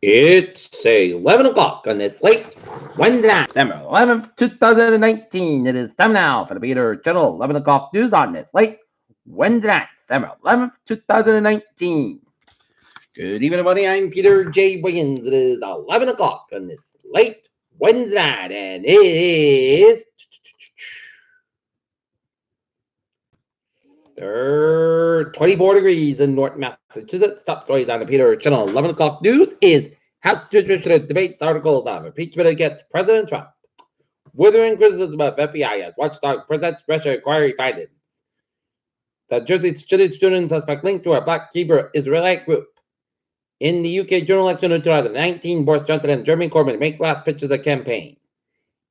It's 11 o'clock on this late Wednesday, December 11th, 2019. It is time now for the Peter Channel 11 o'clock news on this late Wednesday, December 11th, 2019. Good evening, everybody. I'm Peter J. Wiggins. It is 11 o'clock on this late Wednesday night, and it is 24 degrees in North Massachusetts. Top stories on the Peter Channel 11 o'clock news is House Judiciary debates articles of impeachment against President Trump. Withering criticism of FBI as watchdog presents Russia inquiry findings. The Jersey City student suspect linked to a Black Hebrew Israelite group. In the UK general election in 2019, Boris Johnson and Jeremy Corbyn make last pitches of campaign.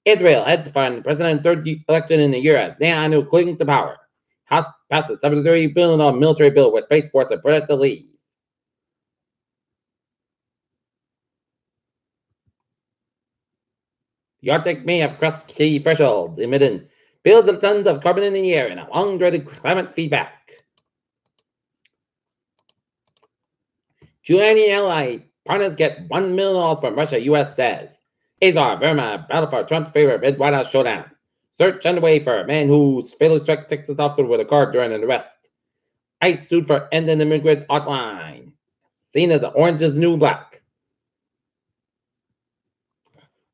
Israel heads to fund president's third election in a year as Netanyahu clings to power. House passes $73 billion military bill with Space Force and projected leave. The Arctic may have crossed key thresholds, emitting billions of tons of carbon in the air in a long-dreaded climate feedback. Giuliani ally partners get $1 million from Russia, U.S. says. Azar, Verma, battle for Trump's favorite mid-White House showdown. Search underway for a man who's fatally struck Texas officer with a car during an arrest. ICE sued for ending immigrant hotline. Seen as the orange is new black.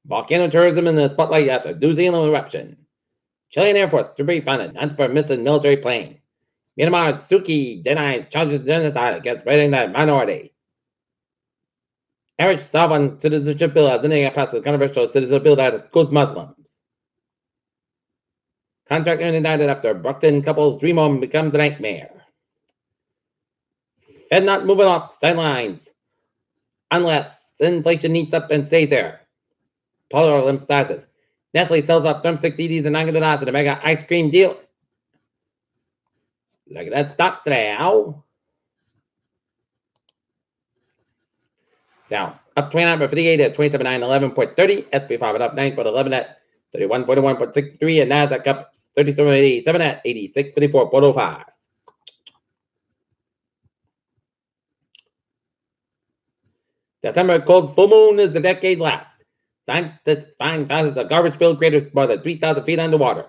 Volcano tourism in the spotlight after New Zealand eruption. Chilean Air Force debris found hunt for missing military plane. Myanmar's Suki denies charges of genocide against raiding the minority. Irish sovereign citizenship bill has ending past the controversial citizenship bill that excludes Muslims. Contract indicted after Brockton couple's dream home becomes a nightmare. Fed not moving off sidelines unless inflation eats up and stays there. Polar emphasizes. Nestle sells off drumstick CDs and $900 in a mega ice cream deal. Look at that stock today, ow. Down. Up 29.58 at 27.9, 11.30. SP5 up 9.11 at 31.41.63. And NASDAQ up 37.87 at 86.54.05. December cold full moon is the decade last. Scientists find thousands of garbage-filled craters more than 3,000 feet underwater.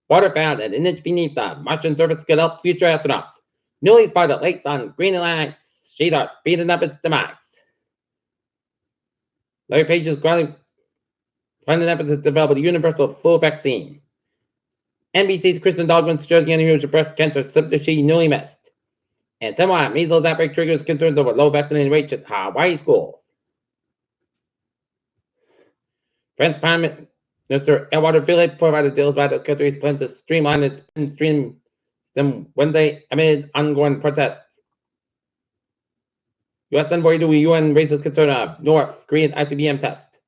Water found an inch beneath the Martian surface could help future astronauts. Newly spotted lakes on Greenland sheet are speeding up its demise. Larry Page is growing finding efforts to develop a universal flu vaccine. NBC's Kristen Dahlgren's Jersey interview with breast cancer symptoms she newly missed. And somewhat measles outbreak triggers concerns over low vaccination rates at Hawaii schools. French Prime Minister Edouard Philippe provided details about his country's plan to streamline its stream system Wednesday amid ongoing protests. U.S. envoy to the UN raises concern of North Korean ICBM test.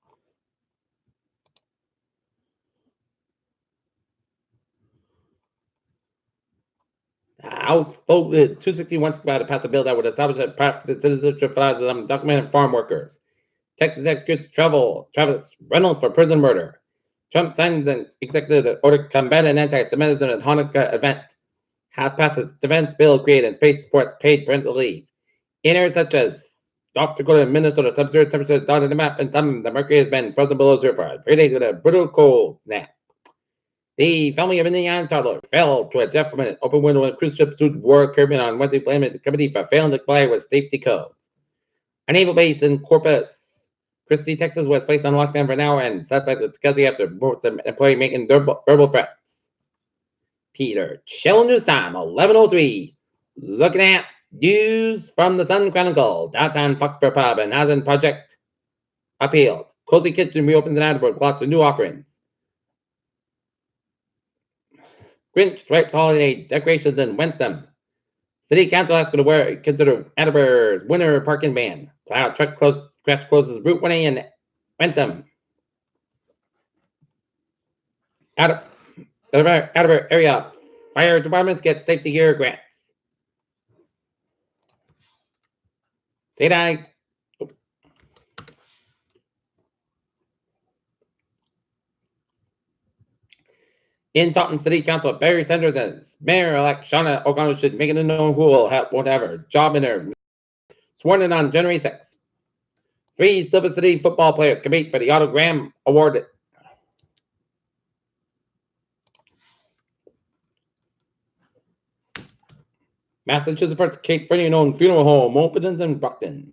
House voted 261 to pass a bill that would establish a path to citizenship for undocumented farm workers. Texas executes Travis Reynolds for prison murder. Trump signs an executive order to combat an anti-Semitism at Hanukkah event. House passes defense bill creating Space Force paid parental leave. In areas such as North Dakota and Minnesota, sub-zero temperatures dotted the map, and some the mercury has been frozen below zero for 3 days with a brutal cold snap. The family of Indiana toddler fell to a death from an open window in a cruise ship suit War Caribbean on Wednesday, blaming the company for failing to comply with safety codes. A naval base in Corpus Christi, Texas, was placed on lockdown for an hour and suspect was custody after reports of an employee making verbal threats. Peter Channel News Time, 11:03. Looking at news from the Sun Chronicle. Downtown Foxborough Pub and Housing Project appealed. Cozy Kitchen reopens in Attleboro with lots of new offerings. Grinch stripes holiday decorations in Wentham. City Council asked to wear consider Attleboro's winter parking ban. Plow truck crash closes Route 1A in Wentham. Attleboro area fire departments get safety gear grants. Say that. In Taunton City Council, Barry Sanders and Mayor-elect Shauna O'Connell should make it known who won't have her job in her sworn in on January 6th. 3 Silver City football players compete for the Otto Graham Award. Massachusetts first Kate Fernie known funeral home opens in Brockton.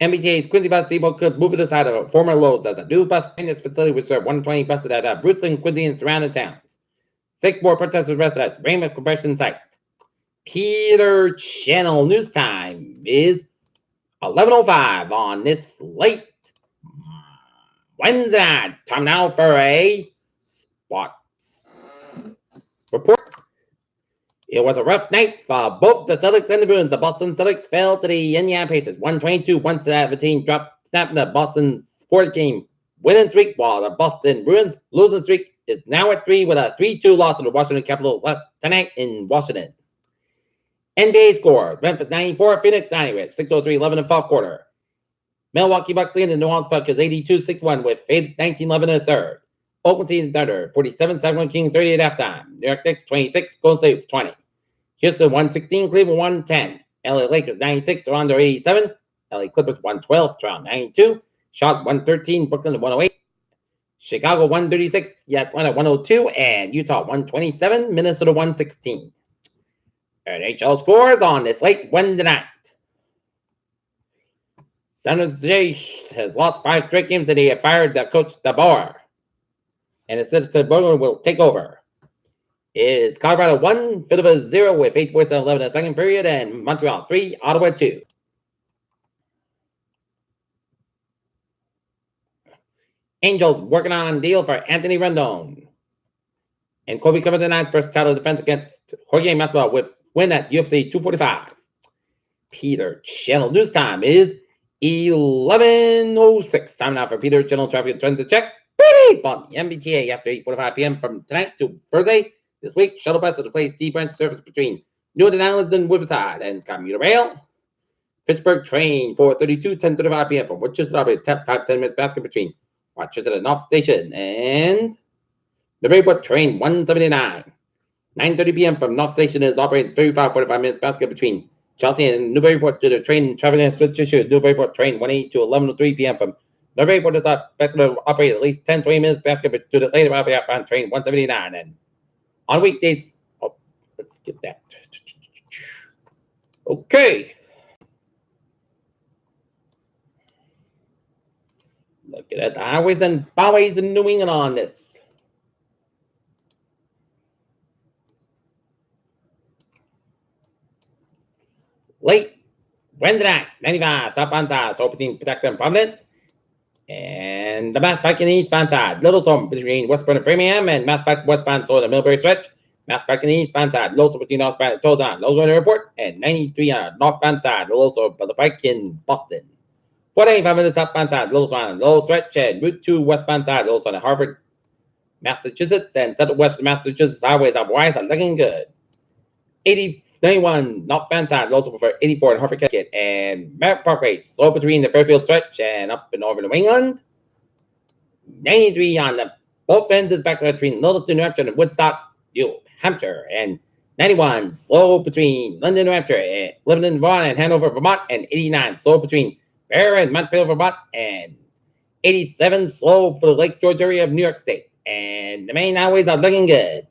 MBTA's Quincy Bus Depot could move to the side of former Lowe's as a new bus maintenance facility which served 120 buses at Brooklyn, Quincy, and surrounding towns. 6 more protesters arrested at Raymond Compression Site. Peter Channel News Time is 11:05 on this late Wednesday night. Time now for a sports report. It was a rough night for both the Celtics and the Bruins. The Boston Celtics fell to the Indiana Pacers 122 once the team snapped the Boston sports game winning streak, while the Boston Bruins losing streak is now at 3 with a 3-2 loss to the Washington Capitals last tonight in Washington. NBA scores: Memphis 94, Phoenix 90 with 6:03 11 in the fourth quarter. Milwaukee Bucks lead in the New Orleans Pelicans 82-61 with 19-11 in the third. Oakland City Thunder 47-71 Kings 38 at halftime. New York Knicks 26, Golden State 20. Houston 116, Cleveland 110. LA Lakers 96, Toronto 87. LA Clippers 112, Toronto 92. Charlotte 113, Brooklyn 108. Chicago 136, Atlanta 102, and Utah 127, Minnesota 116. NHL scores on this late Wednesday night. San Jose has lost 5 straight games and they have fired the coach DeBoer. And the Citizen Bowler will take over. It is Colorado 1, Philadelphia 0 with 8:47 in the second period, and Montreal 3, Ottawa 2. Angels working on a deal for Anthony Rendon. And Kobe Covington's first title defense against Jorge Masvidal with win at UFC 245. Peter Channel News Time is 11:06. Time now for Peter Channel Traffic and Transit Check. On the MBTA after 8:45 p.m. from tonight to Thursday. This week, shuttle bus will replace D-branch service between Newton Island and Riverside, and commuter rail. Fitchburg train 4:32, 10:35 p.m. from Worcester, I'll be 10 minutes basket between Rochester and North Station, and the Newburyport train 179. 9:30 p.m. from North Station is operating 45 minutes basket between Chelsea and Newburyport to the train traveling and switch issue. Newburyport train 180 to 11:03 p.m. from Newburyport is expected to operate at least 10-20 minutes basket to the later on train 179. And on weekdays, let's get that. Okay. Look at the highways and byways in New England on this. Late Wednesday night, 95 southbound side, so between Protect and Providence. And the Mass Pike in the eastbound side, Little Storm between Westbound and Framingham, and Mass Pike westbound, so the Millbury stretch. Mass Pike in the eastbound side, Little Storm between northbound and Tozon, Little Storm Airport, and 93 on the northbound side, Little Storm by the Pike in Boston. 485 minutes southbound side, Little Storm, Little Stretch, and Route 2 westbound side, Little Storm at Harvard, Massachusetts, and Central Western Massachusetts highways otherwise are looking good. 91 northbound side, also for 84 in Hartford, Connecticut, and Merritt Parkway, slow between the Fairfield stretch and up in northern New England. 93 on the both ends is back between Littleton, New Hampshire, and Woodstock, New Hampshire, and 91 slow between London, New Hampshire, and Lebanon, Vermont, and Hanover, Vermont, and 89 slow between Bear and Montpelier, Vermont, and 87 slow for the Lake George area of New York State. And the main highways are looking good.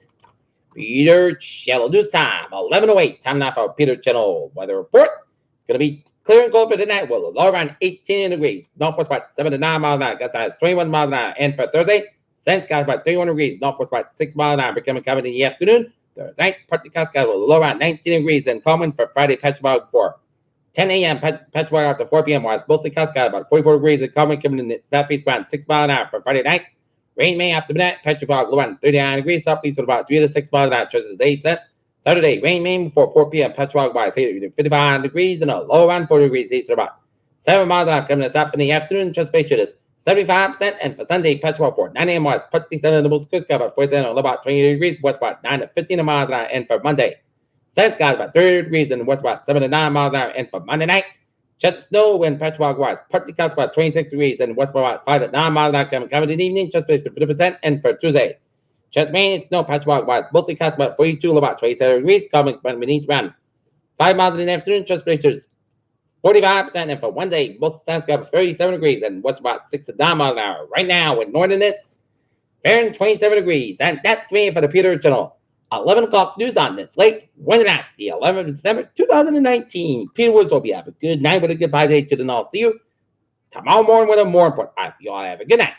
Peter Channel News Time, 11:08. Time now for Peter Channel Weather Report. It's going to be clear and cold for tonight with a low around 18 degrees. Northwest about 7 to 9 miles an hour. Gust is 21 miles an hour. And for Thursday, Saint Scott about 31 degrees. Northwest about 6 miles an hour. Becoming covered in the afternoon. Thursday night, partly cloudy with a low around 19 degrees. And common for Friday, Patchwork for 10 a.m. Patchwork after 4 p.m. While it's mostly cloudy about 44 degrees. And common coming in the southeast around 6 miles an hour for Friday night. Rain may after midnight, Petrified low around 39 degrees, southeast with about 3 to 6 miles an hour, chances 8%. Saturday, rain may before 4 p.m., Petrified by 55 degrees, and a low around 40 degrees, east with about 7 miles an hour, coming to south in the afternoon, transpiration is 75%, and for Sunday, Petrified for 9 a.m. west, partly sunny in the most coast, about 47 and about 20 degrees, west about 9 to 15 miles an hour, and for Monday, South Scott about 30 degrees, and west about 7 to 9 miles an hour, and for Monday night, just snow and Petrified wise, partly clouds about 26 degrees, and west about 5 to 9 miles an hour, coming in the evening, just 50%, and for Tuesday, Rain, snow, patchwork wise, mostly clouds about 42, about 27 degrees, coming from beneath around 5 miles in the afternoon, temperatures 45%, and for Wednesday, most of the times got 37 degrees, and what's about 6 to 9 miles an hour. Right now, with northern it's Fahrenheit 27 degrees, and that's me for the Peter Channel. 11 o'clock news on this late Wednesday night, the 11th of December, 2019. Peter Woods hope you have a good night with a goodbye day to the North. See you tomorrow morning with a more important. You all have a good night.